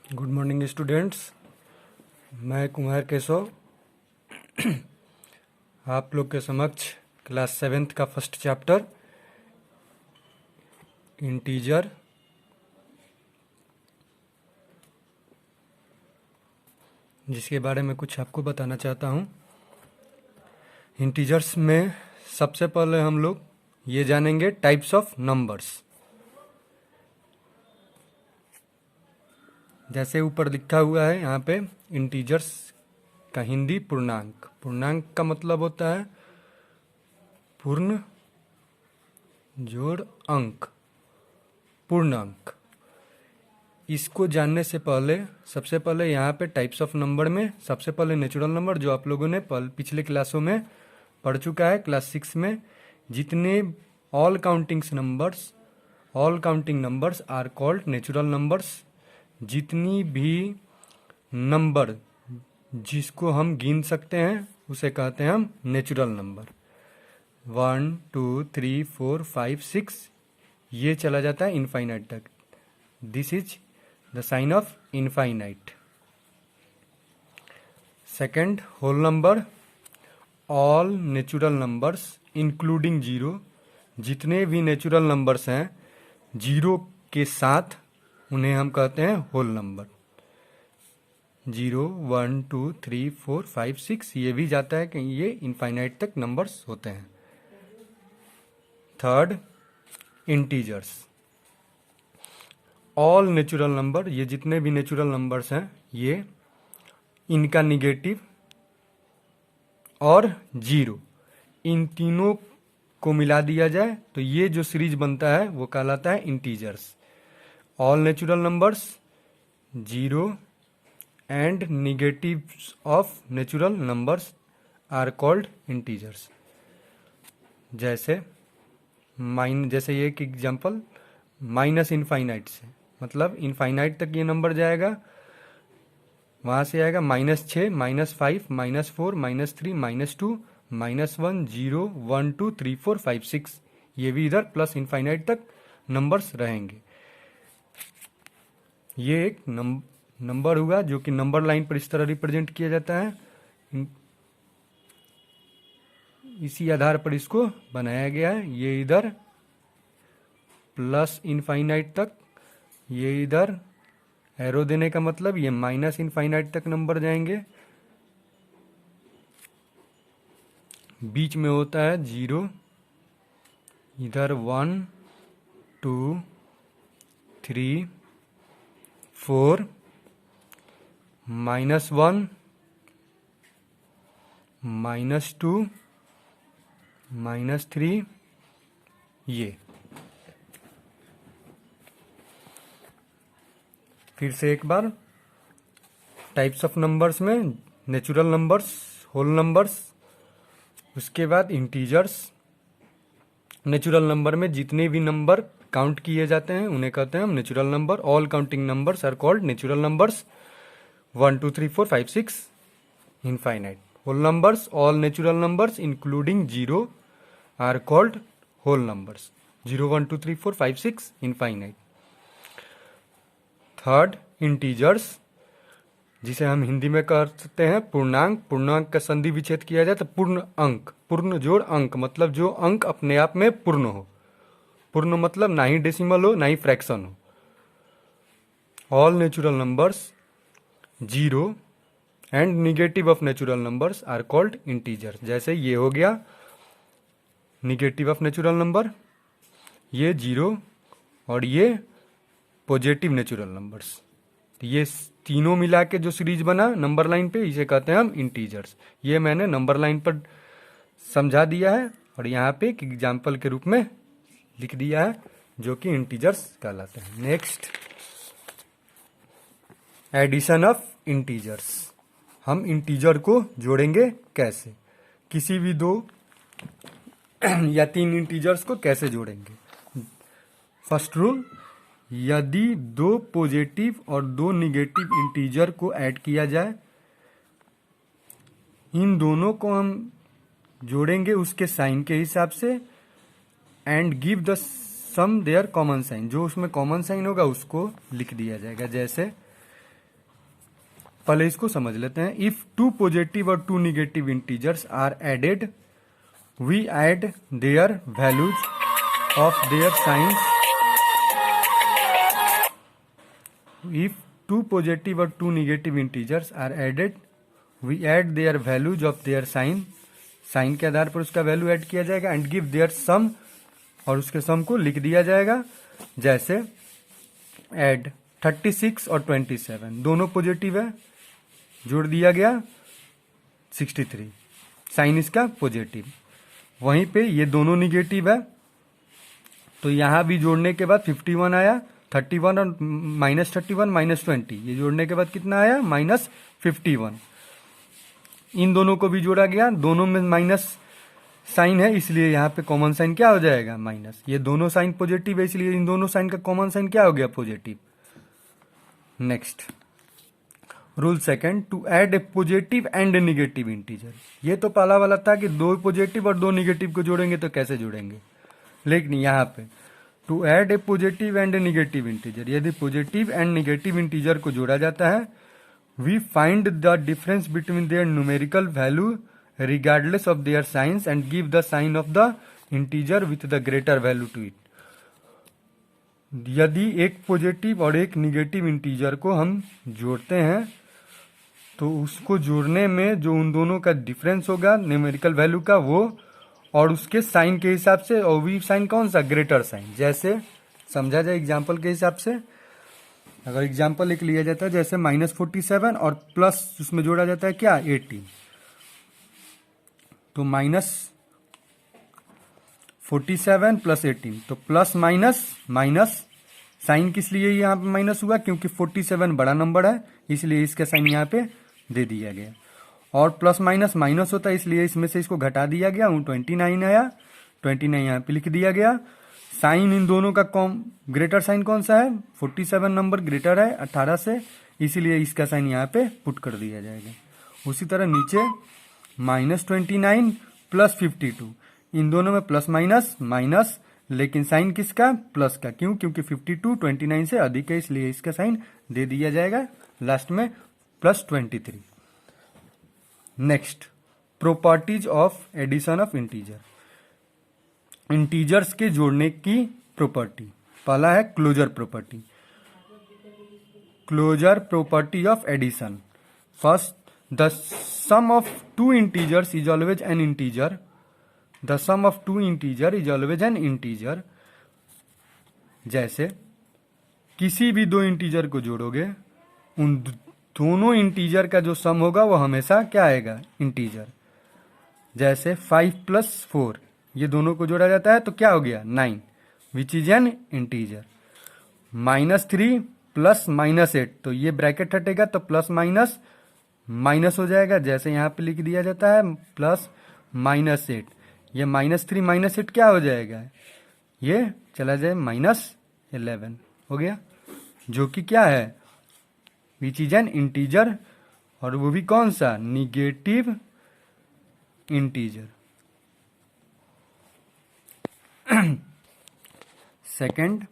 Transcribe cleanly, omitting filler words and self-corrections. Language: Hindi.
Good morning students. मैं कुमार केशव आप लोग के समक्ष क्लास 7th का फर्स्ट चैप्टर इंटीजर जिसके बारे में कुछ आपको बताना चाहता हूँ। इंटीजर्स में सबसे पहले हम लोग ये जानेंगे टाइप्स ऑफ नंबर्स। जैसे ऊपर लिखा हुआ है यहाँ पे इंटीजर्स का हिंदी पूर्णांक। पूर्णांक का मतलब होता है पूर्ण जोड़ अंक, पूर्णांक। इसको जानने से पहले सबसे पहले यहाँ पे टाइप्स ऑफ नंबर में सबसे पहले नेचुरल नंबर, जो आप लोगों ने पिछले क्लासों में पढ़ चुका है क्लास 6 में। जितने all counting numbers are called natural numbers. जितनी भी नंबर जिसको हम गिन सकते हैं उसे कहते हैं हम नेचुरल नंबर। 1 2 3 4 5 6 ये चला जाता है इनफाइनाइट तक। This is the sign of infinite. Second, whole number. All natural numbers including zero. जितने भी नेचुरल नंबर्स हैं जीरो के साथ उन्हें हम कहते हैं होल नंबर। 0 1 2 3 4 5 6 ये भी जाता है कि ये इनफाइनाइट तक नंबर्स होते हैं। Third, integers. All natural number, ये जितने भी नेचुरल नंबर्स हैं ये इनका निगेटिव और जीरो, इन तीनों को मिला दिया जाए तो ये जो सीरीज बनता है वो कहलाता है integers. All natural numbers, zero and negatives of natural numbers are called integers। जैसे ये एक एग्जांपल माइनस इनफाइनाइट से, मतलब इनफाइनाइट तक ये नंबर जाएगा, वहाँ से आएगा -6 -5 -4 -3 -2 -1 0 1 2 3 4 5 6 ये भी इधर प्लस इनफाइनाइट तक नंबर्स रहेंगे। ये एक नंबर हुआ जो कि नंबर लाइन पर इस तरह रिप्रेजेंट किया जाता है। इसी आधार पर इसको बनाया गया है। ये इधर प्लस इनफाइनाइट तक, ये इधर एरो देने का मतलब ये माइनस इनफाइनाइट तक नंबर जाएंगे। बीच में होता है जीरो, इधर 1 2 3 4 -1 -2 -3 ये। फिर से एक बार टाइप्स ऑफ नंबर्स में नेचुरल नंबर्स, होल नंबर्स, उसके बाद इंटीजर्स। नेचुरल नंबर में जितने भी नंबर काउंट किए जाते हैं उन्हें कहते हैं हम natural number. All counting numbers are called natural numbers. 1 2 3 4 5 6 infinite. Whole numbers, all natural numbers including 0 are called whole numbers. 0 1 2 3 4 5 6 infinite. Third, integers, जिसे हम हिंदी में कह सकते हैं पूर्णांक। पूर्णांक का संधि विच्छेद किया जाए तो पूर्ण अंक, पूर्ण जोड़ अंक, मतलब जो अंक अपने आप में पूर्ण हो। पूर्ण मतलब ना ही डेसिमल हो ना ही फ्रैक्शन हो। All natural numbers, zero and negative of natural numbers are called integers. जैसे ये हो गया निगेटिव ऑफ नेचुरल नंबर, ये जीरो और ये पॉजिटिव नेचुरल नंबर्स। ये तीनों मिला के जो सीरीज बना नंबर लाइन पे, इसे कहते हैं हम इंटीजर्स। ये मैंने नंबर लाइन पर समझा दिया है और यहाँ पे एक एग्जाम्पल के रूप में लिख दिया है जो कि इंटीजर्स कहलाते हैं। Next, addition of integers. हम इंटीजर को जोड़ेंगे कैसे? किसी भी दो या तीन इंटीजर्स को कैसे जोड़ेंगे? फर्स्ट रूल, यदि दो पॉजिटिव और दो निगेटिव इंटीजर को ऐड किया जाए, इन दोनों को हम जोड़ेंगे उसके साइन के हिसाब से and give the sum their common sign. जो उसमें कॉमन साइन होगा उसको लिख दिया जाएगा। जैसे पहले इसको समझ लेते हैं। इफ टू पॉजिटिव और two negative integers are added, we add their values of their signs. If two positive or two negative integers are added, we add their values of their sign। Sign के आधार पर उसका वैल्यू ऐड किया जाएगा। एंड गिव देयर सम, और उसके सम को लिख दिया जाएगा। जैसे ऐड 36 और 27 दोनों पॉजिटिव है, जोड़ दिया गया 63, साइन इसका पॉजिटिव। वहीं पे ये दोनों निगेटिव है, तो यहां भी जोड़ने के बाद 51 आया, 31 और -31 -20, ये जोड़ने के बाद कितना आया -51। इन दोनों को भी जोड़ा गया, दोनों में माइनस साइन है, इसलिए यहाँ पे कॉमन साइन क्या हो जाएगा माइनस। ये दोनों साइन पॉजिटिव है, इसलिए इन दोनों साइन का कॉमन साइन क्या हो गया positive. Next rule second, to add a positive and a negative integer. ये तो पहला वाला था कि दो पॉजिटिव और दो निगेटिव को जोड़ेंगे तो कैसे जोड़ेंगे, लेकिन यहाँ पे to add a positive and a negative integer, यदि पॉजिटिव एंड निगेटिव इंटीजर को जोड़ा जाता है, we find the difference between their numerical value regardless of their signs and give the sign of the integer with the greater value to it. यदि एक पॉजिटिव और एक निगेटिव इंटीजर को हम जोड़ते हैं तो उसको जोड़ने में जो उन दोनों का डिफरेंस होगा न्यूमेरिकल वैल्यू का, वो और उसके साइन के हिसाब से, और वी साइन कौन सा ग्रेटर साइन। जैसे समझा जाए एग्जाम्पल के हिसाब से, अगर एग्जाम्पल एक लिया जाता है जैसे -47 और प्लस उसमें जोड़ा जाता है क्या 18, तो -47 + 18, तो प्लस माइनस माइनस, साइन किस लिए यहाँ पे माइनस हुआ, क्योंकि 47 बड़ा नंबर है, इसलिए इसका साइन यहाँ पे दे दिया गया। और प्लस माइनस माइनस होता है, इसलिए इसमें से इसको घटा दिया गया, 29 आया, 29 यहाँ पे लिख दिया गया। साइन इन दोनों का ग्रेटर साइन कौन सा है, 47 नंबर ग्रेटर है 18 से, इसीलिए इसका साइन यहाँ पे पुट कर दिया जाएगा। उसी तरह नीचे -29 + 52, इन दोनों में प्लस माइनस माइनस, लेकिन साइन किसका प्लस का, क्यों, क्योंकि 52 29 से अधिक है, इसलिए इसका साइन दे दिया जाएगा लास्ट में +23। Next, properties of addition of integer. Integers के जोड़ने की प्रॉपर्टी, पहला है closure property. Closure property of addition, first, the sum of two integers is always an integer. The sum of two integer is always an integer. जैसे किसी भी दो इंटीजर को जोड़ोगे, उन दोनों इंटीजर का जो सम होगा वो हमेशा क्या आएगा, इंटीजर। जैसे 5 + 4, ये दोनों को जोड़ा जाता है तो क्या हो गया 9, विच इज एन इंटीजर। -3 + -8, तो ये ब्रैकेट हटेगा तो प्लस माइनस माइनस हो जाएगा, जैसे यहाँ पे लिख दिया जाता है +-8, ये -3 -8 क्या हो जाएगा, ये चला जाए -11 हो गया, जो कि क्या है विच इज एन इंटीजर, और वो भी कौन सा, निगेटिव इंटीजर। सेकंड,